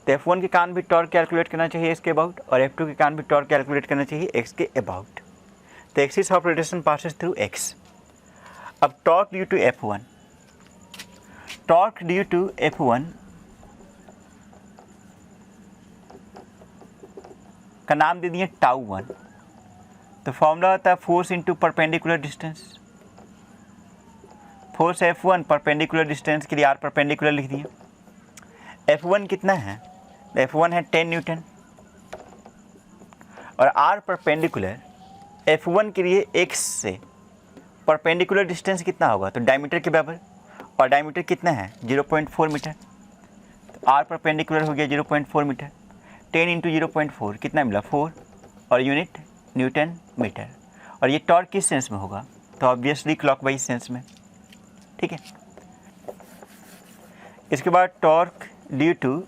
तो F1 के कारण भी टॉर्क कैलकुलेट करना चाहिए इसके अबाउट, और F2 के कारण भी टॉर्क कैलकुलेट करना चाहिए एक्स के अबाउट। तो axis of rotation passes through X. अब torque due to F1, torque due to F1 का नाम दे दिए τ1, तो फॉर्मूला होता है force into perpendicular distance. Force F1 perpendicular distance के लिए R परपेंडिकुलर लिख दिए। F1 कितना है, F1 है 10 न्यूटन, और R परपेंडिकुलर F1 के लिए x से परपेंडिकुलर डिस्टेंस कितना होगा, तो डायमीटर के बराबर, और डायमीटर कितना है 0.4 मीटर, तो R परपेंडिकुलर हो गया 0.4 मीटर। 10 इंटू 0.4 कितना मिला 4, और यूनिट न्यूटन मीटर। और ये टॉर्क किस सेंस में होगा, तो ऑब्वियसली क्लॉकवाइज सेंस में, ठीक है। इसके बाद टॉर्क ड्यू टू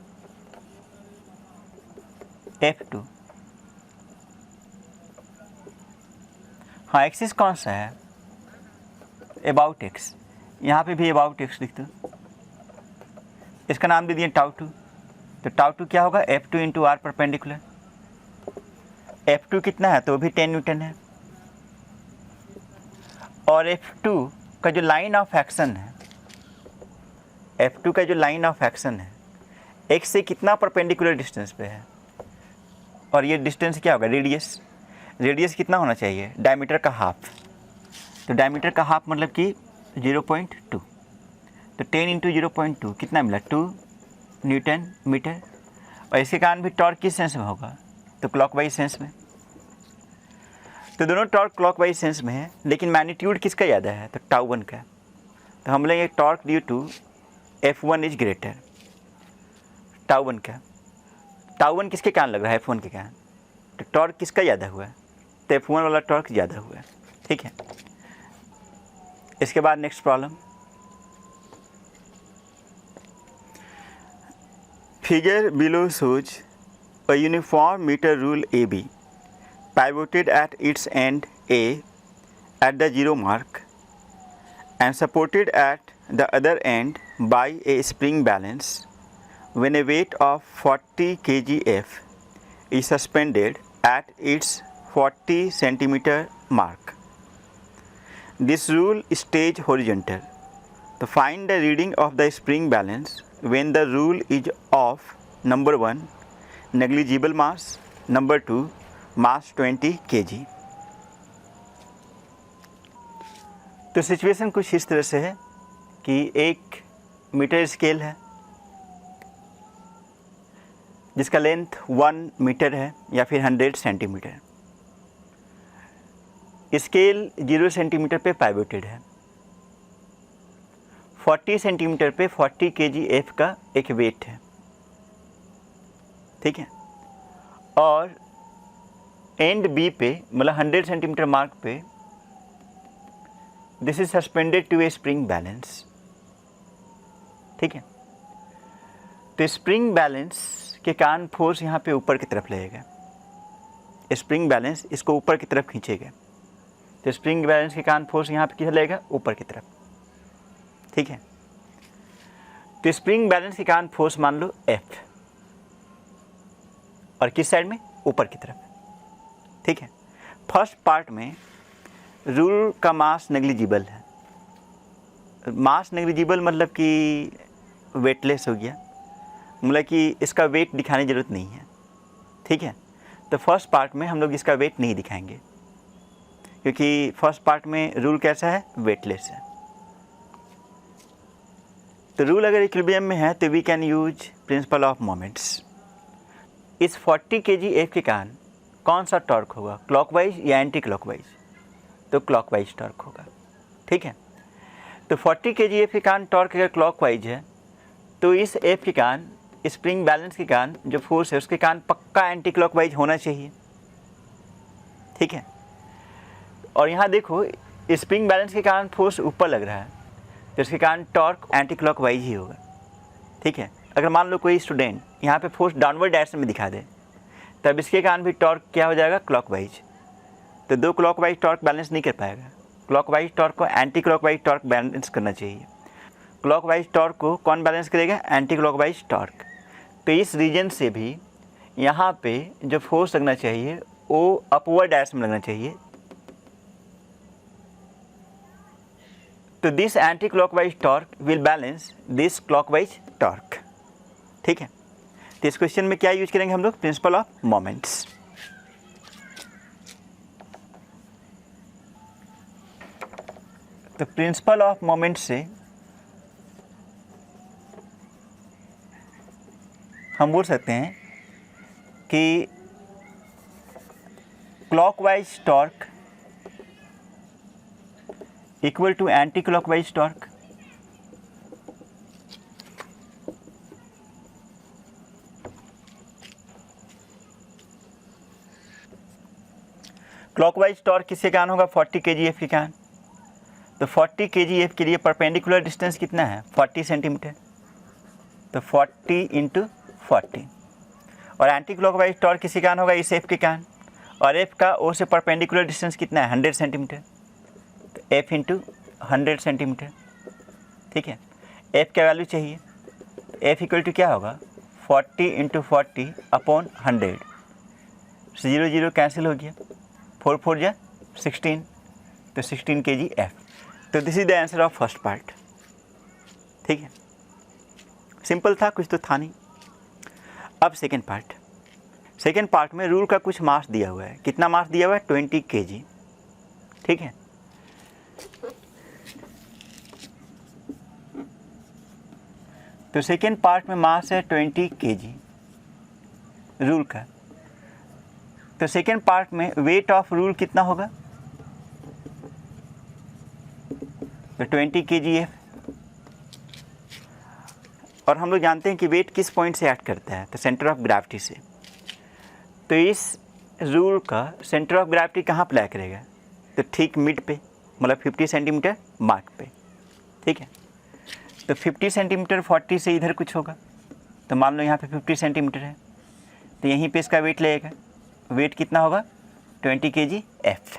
F2, हाँ एक्सिस कौन सा है, अबाउट एक्स, यहाँ पे भी अबाउट एक्स लिख दो। इसका नाम दे दिए τ2, तो τ2 क्या होगा, F2 into R perpendicular. F2 कितना है, तो वो भी 10 न्यूटन है, और F2 का जो लाइन ऑफ एक्शन है, F2 का जो लाइन ऑफ एक्शन है x से कितना परपेंडिकुलर डिस्टेंस पे है, और ये डिस्टेंस क्या होगा, रेडियस। रेडियस कितना होना चाहिए, डायमीटर का हाफ, तो डायमीटर का हाफ मतलब कि 0.2, तो 10 इंटू 0.2 कितना मिला 2 न्यूटन मीटर। और इसके कारण भी टॉर्क किस सेंस में होगा, तो क्लॉकवाइज सेंस में। तो दोनों टॉर्क क्लॉकवाइज सेंस में है, लेकिन मैग्नीट्यूड किसका ज़्यादा है, तो τ1 का। तो हम लेंगे torque due to F1 is greater, τ1 का। τ1 किसके कारण लग रहा है, F1 के कारण, तो टॉर्क किसका ज़्यादा हुआ है, तो F1 वाला टॉर्क ज़्यादा हुआ है, ठीक है। इसके बाद next problem, figure below shows a uniform meter rule AB pivoted at its end A at the 0 mark and supported at the other end by a spring balance when a weight of 40 kgf is suspended at its 40 centimeter mark. This rule stays horizontal. To find the reading of the spring balance when the rule is of number 1 negligible mass, number 2 mass 20 kg. तो situation कुछ इस तरह से है कि एक metre scale है, जिसका लेंथ 1 मीटर है या फिर 100 सेंटीमीटर। स्केल 0 सेंटीमीटर पे पाइवोटेड है। 40 सेंटीमीटर पे 40 kg F का एक वेट है, ठीक है। और एंड बी पे मतलब 100 सेंटीमीटर मार्क पे this is suspended to a spring balance, ठीक है। तो स्प्रिंग बैलेंस के कारण फोर्स यहाँ पे ऊपर की तरफ लगेगा। स्प्रिंग बैलेंस इसको ऊपर की तरफ खींचेगा, तो स्प्रिंग बैलेंस के कारण फोर्स यहाँ पे किधर लगेगा? ऊपर की तरफ, ठीक है। तो स्प्रिंग बैलेंस के कारण फोर्स मान लो F, और किस साइड में? ऊपर की तरफ, ठीक है। फर्स्ट पार्ट में रूल का मास नेग्लिजिबल है। मास नेग्लिजिबल मतलब कि वेटलेस हो गया, मतलब कि इसका वेट दिखाने की ज़रूरत नहीं है, ठीक है। तो फर्स्ट पार्ट में हम लोग इसका वेट नहीं दिखाएंगे, क्योंकि फर्स्ट पार्ट में रूल कैसा है? वेटलेस है। तो रूल अगर इक्विलिब्रियम में है तो we can use principle of moments. इस 40 kg F के कारण कौन सा टॉर्क होगा? क्लॉकवाइज या एंटी क्लॉकवाइज? तो क्लॉकवाइज टॉर्क होगा, ठीक है। तो 40 kg F के कारण टॉर्क अगर क्लॉकवाइज है तो इस F के कारण, स्प्रिंग बैलेंस के कारण जो फोर्स है उसके कारण पक्का एंटी क्लॉकवाइज होना चाहिए, ठीक है। और यहाँ देखो स्प्रिंग बैलेंस के कारण फोर्स ऊपर लग रहा है, तो इसके कारण टॉर्क एंटी क्लॉकवाइज ही होगा, ठीक है। अगर मान लो कोई स्टूडेंट यहाँ पे फोर्स डाउनवर्ड डायरेक्शन में दिखा दे, तब इसके कारण भी टॉर्क क्या हो जाएगा? क्लॉकवाइज। तो दो क्लॉकवाइज टॉर्क बैलेंस नहीं कर पाएगा। क्लॉकवाइज टॉर्क को एंटी क्लॉकवाइज टॉर्क बैलेंस करना चाहिए। क्लॉकवाइज टॉर्क को कौन बैलेंस करेगा? Anti clockwise torque. तो इस रीजन से भी यहाँ पे जो फोर्स लगना चाहिए वो अपवर्ड डायरेक्शन में लगना चाहिए। तो this anti clockwise torque will balance this clockwise torque, ठीक है। तो इस क्वेश्चन में क्या यूज करेंगे हम लोग? Principle of moments. तो प्रिंसिपल ऑफ मोमेंट्स से हम बोल सकते हैं कि clockwise torque equal to anti clockwise torque. Clockwise torque किसके कारण होगा? 40 kg F के कारण। तो 40 kg F के लिए परपेंडिकुलर डिस्टेंस कितना है? 40 सेंटीमीटर। तो 40 × 40। और एंटी क्लॉकवाइज टॉर्क किसके कारण होगा? इस F के कारण। और F का O से परपेंडिकुलर डिस्टेंस कितना है? 100 सेंटीमीटर। तो F × 100 सेंटीमीटर, ठीक है। F का वैल्यू चाहिए, तो F इक्वल टू क्या होगा? 40 × 40 अपॉन 100। 0 0 कैंसिल हो गया, 4 4 जा 16, तो 16 kg F। तो this is the answer of first part, ठीक है। सिंपल था, कुछ तो था नहीं। अब सेकेंड पार्ट। सेकेंड पार्ट में रूल का कुछ मास दिया हुआ है। कितना मास दिया हुआ है? 20 kg, ठीक है। तो सेकेंड पार्ट में मास है 20 kg रूल का। तो सेकेंड पार्ट में वेट ऑफ रूल कितना होगा? तो 20 kg F। और हम लोग जानते हैं कि वेट किस पॉइंट से एक्ट करता है? तो सेंटर ऑफ ग्रेविटी से। तो इस रूल का सेंटर ऑफ ग्रेविटी कहाँ अप्लाई करेगा? तो ठीक मिड पे, मतलब 50 सेंटीमीटर मार्क पे, ठीक है। तो 50 सेंटीमीटर 40 से इधर कुछ होगा, तो मान लो यहाँ पे 50 सेंटीमीटर है, तो यहीं पे इसका वेट लगेगा। वेट कितना होगा? 20 kg F,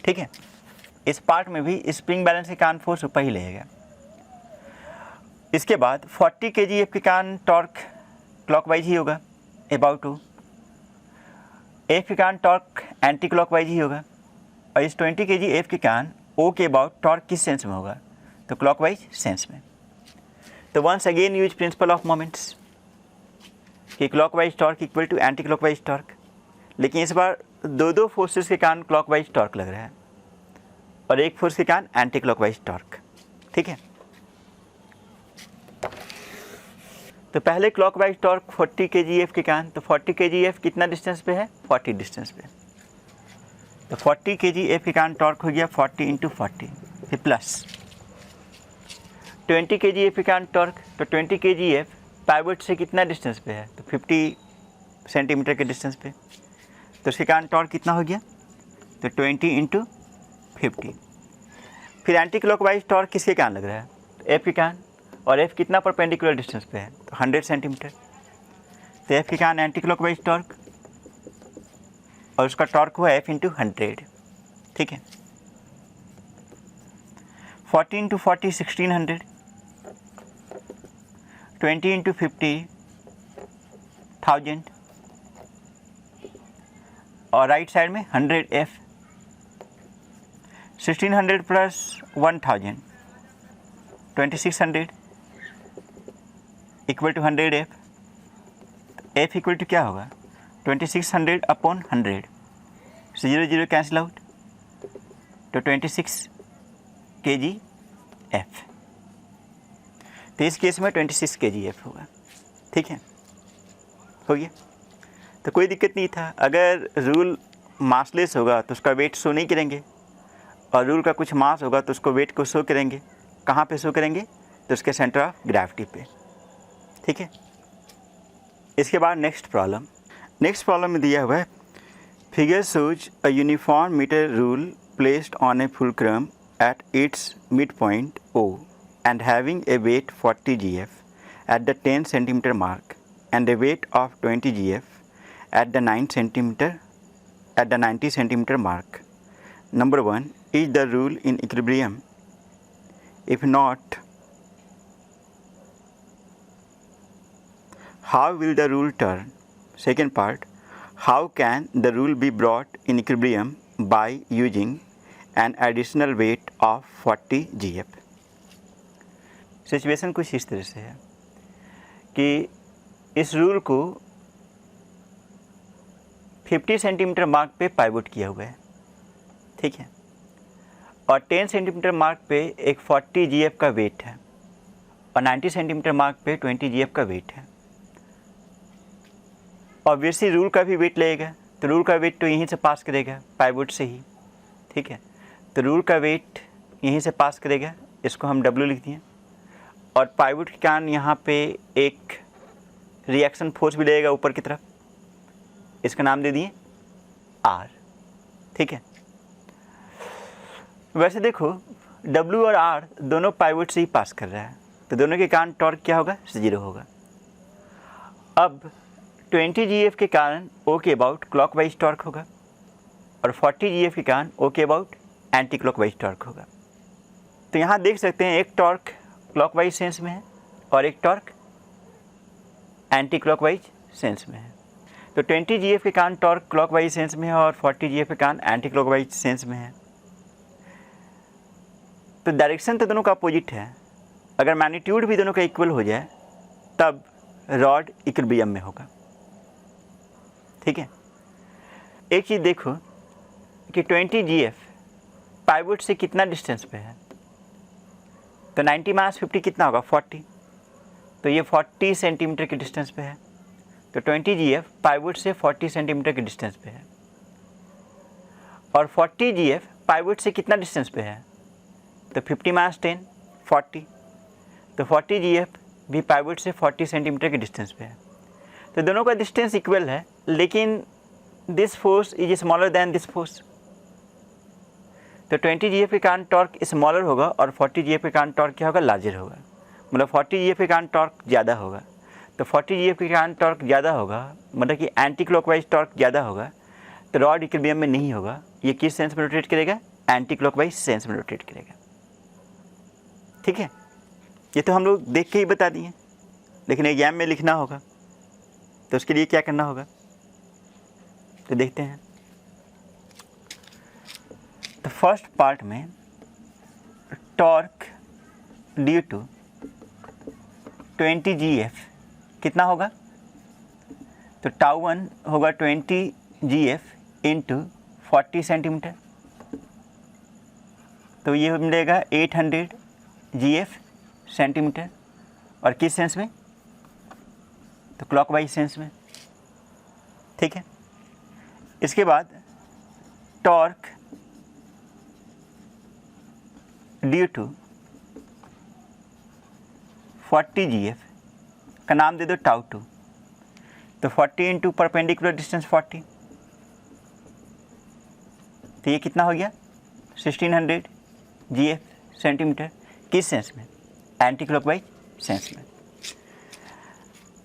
ठीक है। इस पार्ट में भी स्प्रिंग बैलेंस के कारण फोर्स ऊपर ही लगेगा। इसके बाद 40 kg F के कारण टॉर्क क्लॉकवाइज ही होगा, अबाउट टू। F के कारण टॉर्क एंटी क्लॉकवाइज ही होगा। और इस 20 kg F के कारण O के अबाउट टॉर्क किस सेंस में होगा? तो क्लॉकवाइज सेंस में। तो once again use principle of moments कि clockwise torque equal to anti clockwise torque. लेकिन इस बार दो फोर्सेस के कारण क्लॉकवाइज टॉर्क लग रहा है और एक फोर्स के कारण एंटी क्लॉकवाइज टॉर्क, ठीक है। तो पहले क्लॉकवाइज टॉर्क 40 kgf के कारण, तो 40 kgf कितना डिस्टेंस पे है, 40 डिस्टेंस पे। तो 40 kgf के कारण टॉर्क हो गया 40 × 40, फिर प्लस 20 kgf के कारण टॉर्क, तो 20 kgf पाइवट से कितना डिस्टेंस पे है, तो 50 सेंटीमीटर के डिस्टेंस पे। तो उसके कारण टॉर्क कितना हो गया, तो 20 × 50। फिर एंटी क्लॉकवाइज टॉर्क किसके कारण लग रहा है, तो एफ के कारण, और एफ कितना परपेंडिकुलर डिस्टेंस पे है, तो 100 सेंटीमीटर। तो एफ के कारण एंटी क्लॉकवाइज टॉर्क, और उसका टॉर्क हुआ एफ × 100, ठीक है। 40 × 40 1600, 20 × 50 1000, और राइट साइड में 100 F, 1600 plus 1000 2600 equal to 100 F. F equal to क्या होगा, 2600 अपॉन 100, 0 0 कैंसिल आउट, तो 26 kgf। तो इस केस में 26 kgf होगा, ठीक है, हो गया। तो कोई दिक्कत नहीं था। अगर रूल मासलेस होगा तो उसका वेट शो नहीं करेंगे, और रूल का कुछ मास होगा तो उसको वेट को शो करेंगे। कहाँ पे शो करेंगे, तो उसके सेंटर ऑफ ग्रेविटी पे, ठीक है। इसके बाद नेक्स्ट प्रॉब्लम में दिया हुआ है, figure shows a uniform metre rule placed on a fulcrum at its mid point O and having a weight 40 gf at the 10 centimeter mark and a weight of 20 gf at the 90 centimeter mark. Number 1, is the rule in equilibrium? If not, how will the rule turn? Second part, how can the rule be brought in equilibrium by using an additional weight of 40 gf? Situation कुछ इस तरह से है कि इस rule को 50 centimetre mark पे pivot किया हुआ है, ठीक है, और 10 सेंटीमीटर मार्क पे एक 40 gf का वेट है, और 90 सेंटीमीटर मार्क पे 20 gf का वेट है। ऑब्वियसली रूल का भी वेट लगेगा, तो रूल का वेट तो यहीं से पास करेगा, पाइवोट से ही, ठीक है। तो रूल का वेट यहीं से पास करेगा, इसको हम W लिख दिए, और पाइवोट के कारण यहाँ पे एक रिएक्शन फोर्स भी लगेगा ऊपर की तरफ, इसका नाम दे दिए R, ठीक है। वैसे देखो W और R दोनों पाइवोट से ही पास कर रहा है, तो दोनों के कारण टॉर्क क्या होगा, 0 होगा। अब 20 gf के कारण O के अबाउट क्लॉकवाइज टॉर्क होगा, और 40 gf के कारण O के अबाउट एंटी क्लॉकवाइज टॉर्क होगा। तो यहाँ देख सकते हैं एक टॉर्क क्लॉकवाइज सेंस में है और एक टॉर्क एंटी क्लॉकवाइज सेंस में है। तो 20 gf के कारण टॉर्क क्लॉकवाइज सेंस में है और 40 gf के कारण एंटी क्लॉकवाइज सेंस में है। तो डायरेक्शन तो दोनों का अपोजिट है। अगर मैग्नीट्यूड भी दोनों का इक्वल हो जाए तब रॉड इक्विलिब्रियम में होगा, ठीक है। एक चीज़ देखो कि 20 gf पाइवोट से कितना डिस्टेंस पे है, तो 90 - 50 कितना होगा, 40, तो ये 40 सेंटीमीटर के डिस्टेंस पे है। तो 20 gf पाइवोट से 40 सेंटीमीटर के डिस्टेंस पे है, और 40 gf पाइवोट से कितना डिस्टेंस पे है, तो 50 - 10 40, तो 40 gf भी पाइवोट से 40 सेंटीमीटर के डिस्टेंस पे है। तो दोनों का डिस्टेंस इक्वल है, लेकिन this force is smaller than this force. तो 20 gf के कारण टॉर्क स्मॉलर होगा और 40 gf के कारण टॉर्क क्या होगा, लार्जर होगा। मतलब 40 gf के कारण टॉर्क ज़्यादा होगा। तो 40 gf के कारण टॉर्क ज़्यादा होगा, मतलब कि एंटी क्लॉकवाइज टॉर्क ज़्यादा होगा, तो रॉड इक्विलिब्रियम में नहीं होगा। ये किस सेंस में रोटेट करेगा, एंटी क्लॉकवाइज सेंस में रोटेट करेगा, ठीक है। ये तो हम लोग देख के ही बता दिए, लेकिन एग्जाम में लिखना होगा, तो उसके लिए क्या करना होगा, तो देखते हैं। तो फर्स्ट पार्ट में टॉर्क ड्यू टू 20 gf कितना होगा, तो τ1 होगा 20 gf इंटू 40 सेंटीमीटर, तो ये मिलेगा 800 gf सेंटीमीटर, और किस सेंस में, तो क्लॉकवाइज सेंस में, ठीक है। इसके बाद टॉर्क ड्यू टू 40 GF का नाम दे दो टाउ 2, तो 40 इंटू परपेंडिकुलर डिस्टेंस 40, तो ये कितना हो गया 1600 GF सेंटीमीटर। किस सेंस में? एंटी क्लॉकवाइज सेंस में।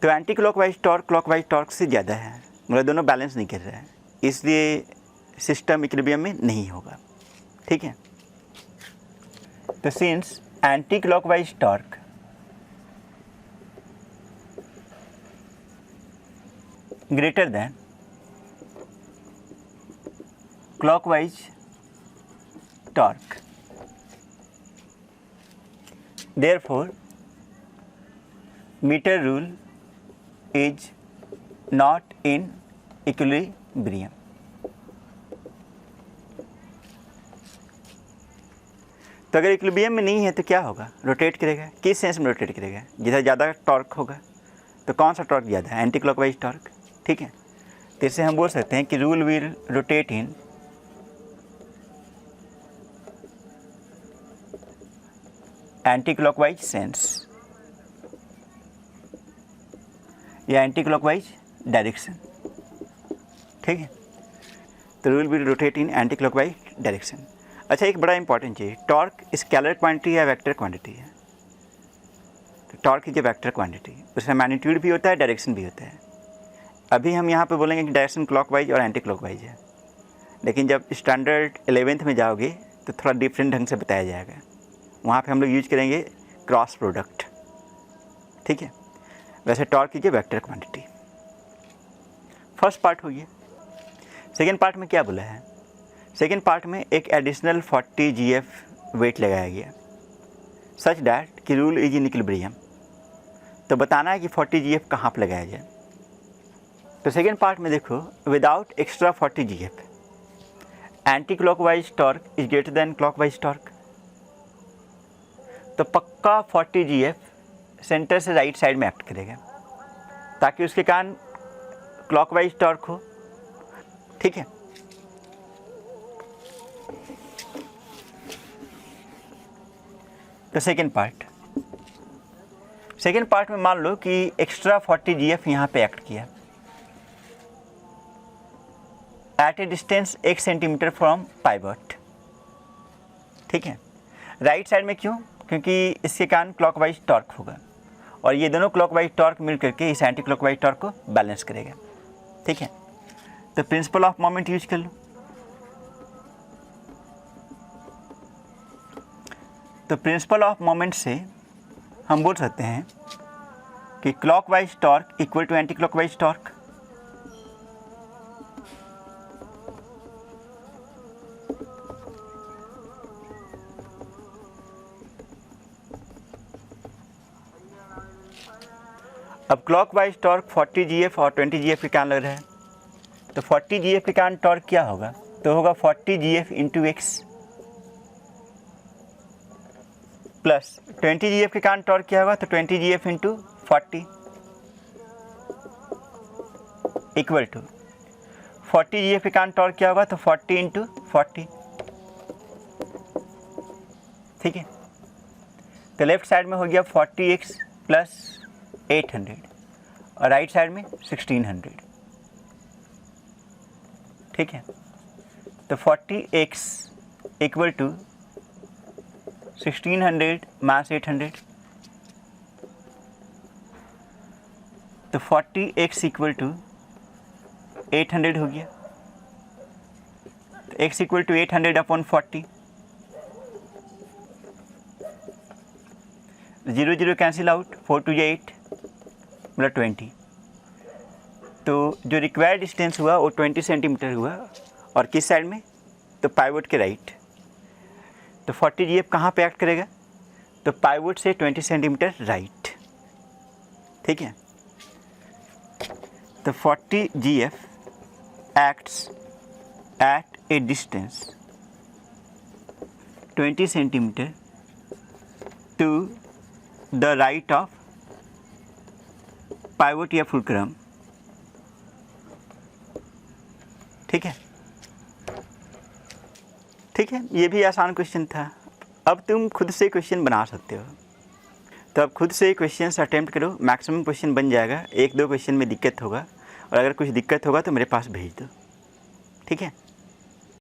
तो anti clockwise torque clockwise torque से ज़्यादा है, मतलब दोनों बैलेंस नहीं कर रहा है, इसलिए सिस्टम इक्विलिब्रियम में नहीं होगा, ठीक है। तो since anti clockwise torque greater than clockwise torque, therefore meter rule is not in equilibrium। तो अगर इक्विलिब्रियम में नहीं है तो क्या होगा? रोटेट करेगा। किस सेंस में रोटेट करेगा? जिधर ज़्यादा टॉर्क होगा। तो कौन सा टॉर्क ज़्यादा है? एंटी क्लॉकवाइज टॉर्क, ठीक है। तो इससे हम बोल सकते हैं कि rule will rotate in anti clockwise sense या एंटी क्लॉकवाइज डायरेक्शन, ठीक है। तो rule will rotate in anti clockwise direction. अच्छा, एक बड़ा इंपॉर्टेंट चीज़, टॉर्क स्केलर क्वांटिटी या वेक्टर क्वांटिटी है। तो torque is a vector quantity, उसमें मैग्नीट्यूड भी होता है, डायरेक्शन भी होता है। अभी हम यहाँ पे बोलेंगे कि डायरेक्शन क्लॉकवाइज और एंटी क्लॉकवाइज है, लेकिन जब स्टैंडर्ड 11th में जाओगे तो थोड़ा डिफरेंट ढंग से बताया जाएगा। वहाँ पे हम लोग यूज करेंगे क्रॉस प्रोडक्ट, ठीक है। वैसे टॉर्क की वेक्टर क्वांटिटी फर्स्ट पार्ट हो गया। सेकेंड पार्ट में क्या बोला है? सेकेंड पार्ट में एक एडिशनल 40 GF वेट लगाया गया सच डैट कि रूल इज इन इक्विलिब्रियम। तो बताना है कि 40 GF कहाँ पर लगाया जाए। तो सेकेंड पार्ट में देखो, without extra 40 GF anti clockwise torque is greater than clockwise torque. तो पक्का 40 GF सेंटर से राइट साइड में एक्ट करेगा ताकि उसके कारण क्लॉकवाइज टॉर्क हो, ठीक है। तो सेकेंड पार्ट में मान लो कि एक्स्ट्रा 40 GF यहाँ पे एक्ट किया at a distance 1 centimetre from pivot, ठीक है। राइट साइड में क्यों? क्योंकि इसके कारण क्लॉकवाइज टॉर्क होगा और ये दोनों क्लॉकवाइज टॉर्क मिल करके इस एंटी क्लॉकवाइज टॉर्क को बैलेंस करेगा, ठीक है। तो प्रिंसिपल ऑफ मोमेंट यूज कर लो। तो प्रिंसिपल ऑफ मोमेंट से हम बोल सकते हैं कि clockwise torque equal to anti clockwise torque. अब क्लॉकवाइज टॉर्क 40 GF और 20 GF के कारण लग रहा है, तो 40 GF के कारण टॉर्क क्या होगा? तो होगा 40 GF into x plus 20 GF के कारण टॉर्क क्या होगा? तो 20 GF into 40 equal to 40 GF के कारण टॉर्क क्या होगा? तो 40 इंटू 40, ठीक है। तो लेफ्ट साइड में हो गया 40x प्लस 800 और राइट साइड में 1600, ठीक है। तो 40x इक्वल टू 1600 माइनस 800, तो 40x इक्वल टू 800 हो गया। तो x equal to 800 upon 40, 0 0 cancel out, 4 2 8 मतलब 20। तो जो रिक्वायर्ड डिस्टेंस हुआ वो 20 सेंटीमीटर हुआ और किस साइड में? तो पाइवट के राइट। तो 40 GF कहाँ पे एक्ट करेगा? तो पाइवट से 20 सेंटीमीटर राइट, ठीक है। तो 40 GF acts at a distance 20 centimetre to the right of pivot या फुलक्रम। ठीक है, ठीक है, ये भी आसान क्वेश्चन था। अब तुम खुद से क्वेश्चन बना सकते हो। तो अब खुद से क्वेश्चन अटेम्प्ट करो, मैक्सिमम क्वेश्चन बन जाएगा। 1-2 क्वेश्चन में दिक्कत होगा, और अगर कुछ दिक्कत होगा तो मेरे पास भेज दो। ठीक है।